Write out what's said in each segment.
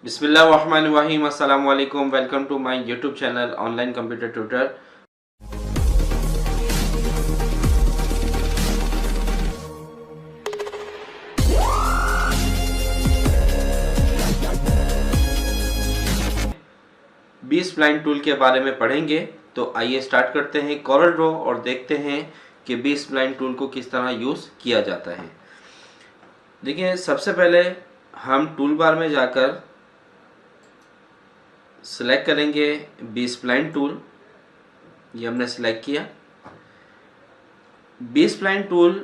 बिस्मिल्लाहिर्रहमानिर्रहीम, अस्सलाम वालेकुम। Welcome to my YouTube channel online computer tutor. B spline tool के बारे में पढ़ेंगे, तो आइए स्टार्ट करते हैं कॉरल ड्रॉ और देखते हैं कि बी स्प्लाइन टूल को किस तरह यूज़ किया जाता है। देखिए, सबसे पहले हम टूल बार में जाकर सेलेक्ट करेंगे बी स्प्लाइन टूल। ये हमने सेलेक्ट किया। B spline tool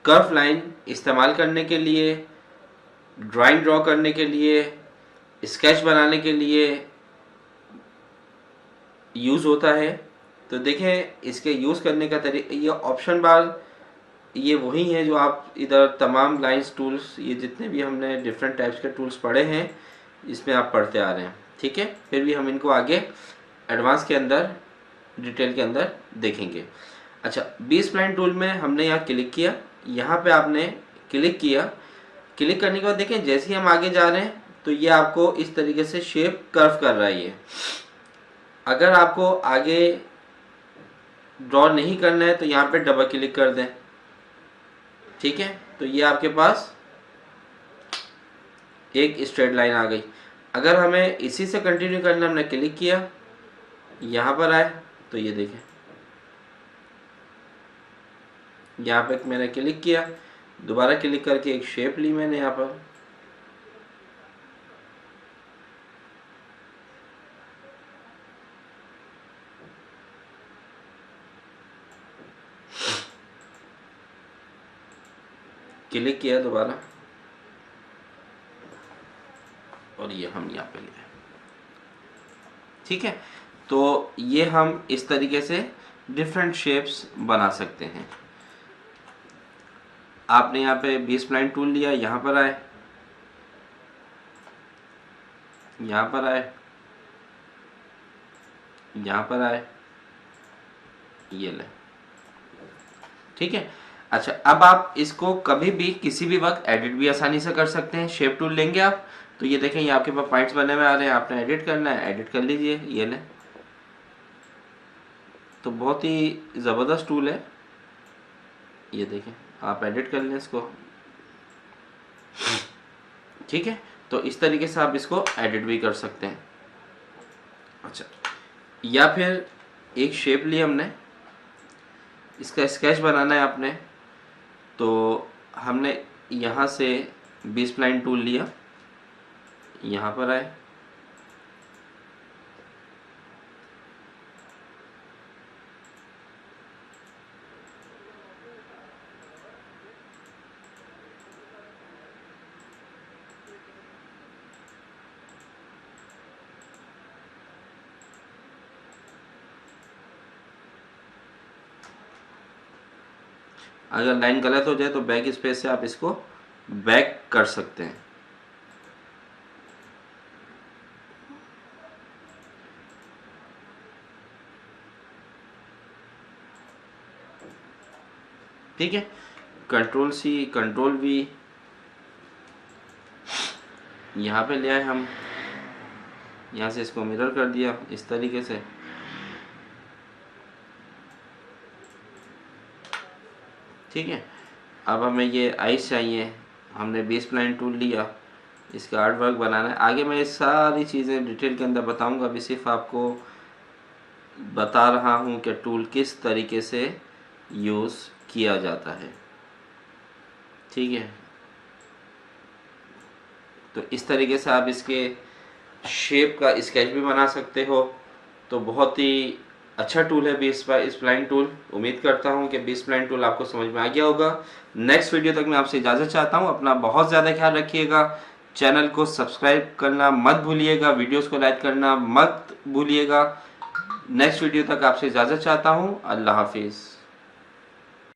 curve line इस्तेमाल करने के लिए, ड्राइंग ड्रॉ करने के लिए, स्केच बनाने के लिए यूज़ होता है। तो देखें इसके यूज़ करने का तरीका, ये ऑप्शन बार ये वही है जो आप इधर तमाम लाइंस टूल्स, ये जितने भी हमने डिफरेंट टाइप्स के टूल्स पढ़े हैं इसमें आप पढ़ते आ रहे हैं, ठीक है। फिर भी हम इनको आगे एडवांस के अंदर, डिटेल के अंदर देखेंगे। अच्छा, बी स्प्लाइन टूल में हमने यहाँ क्लिक किया, यहाँ पे आपने क्लिक किया। क्लिक करने के बाद देखें जैसे ही हम आगे जा रहे हैं तो ये आपको इस तरीके से शेप कर्व कर रहा है। ये अगर आपको आगे ड्रॉ नहीं करना है तो यहाँ पे डबल क्लिक कर दें, ठीक है। तो ये आपके पास एक स्ट्रेट लाइन आ गई। अगर हमें इसी से कंटिन्यू करना, हमने क्लिक किया, यहाँ पर आए तो ये देखें, यहाँ पे मैंने क्लिक किया, दोबारा क्लिक करके एक शेप ली मैंने यहाँ पर। क्लिक किया दोबारा और ये हम यहाँ पे लिए, ठीक है। तो ये हम इस तरीके से डिफरेंट शेप्स बना सकते हैं। आपने यहाँ पे बी स्प्लाइन टूल लिया, यहाँ पर आए, यहाँ पर आए, यहाँ पर आए, ये ले, ठीक है। अच्छा, अब आप इसको कभी भी किसी भी वक्त एडिट भी आसानी से कर सकते हैं। शेप टूल लेंगे आप तो ये देखें, ये आपके पास पॉइंट्स बने हुए आ रहे हैं, आपने एडिट करना है, एडिट कर लीजिए, ये ले। तो बहुत ही ज़बरदस्त टूल है, ये देखें, आप एडिट कर लें इसको, ठीक है। तो इस तरीके से आप इसको एडिट भी कर सकते हैं। अच्छा, या फिर एक शेप ली हमने, इसका स्केच बनाना है आपने, तो हमने यहाँ से बी स्प्लाइन टूल लिया, यहाँ पर आए, अगर लाइन गलत हो जाए तो बैक स्पेस से आप इसको बैक कर सकते हैं। ठीक है, कंट्रोल सी, कंट्रोल वी, यहाँ पे ले आए हम, यहाँ से इसको मिरर कर दिया इस तरीके से, ठीक है। अब हमें ये आइस चाहिए, हमने बी स्प्लाइन टूल लिया, इसका आर्ट वर्क बनाना है। आगे मैं ये सारी चीज़ें डिटेल के अंदर बताऊंगा, अभी सिर्फ आपको बता रहा हूँ कि टूल किस तरीके से यूज़ किया जाता है, ठीक है। तो इस तरीके से आप इसके शेप का स्केच भी बना सकते हो। तो बहुत ही अच्छा टूल है बी स्प्लाइन टूल। उम्मीद करता हूँ कि बी स्प्लाइन टूल आपको समझ में आ गया होगा। नेक्स्ट वीडियो तक मैं आपसे इजाज़त चाहता हूँ। अपना बहुत ज़्यादा ख्याल रखिएगा। चैनल को सब्सक्राइब करना मत भूलिएगा, वीडियोस को लाइक करना मत भूलिएगा। नेक्स्ट वीडियो तक आपसे इजाज़त चाहता हूँ। अल्लाह हाफिज़।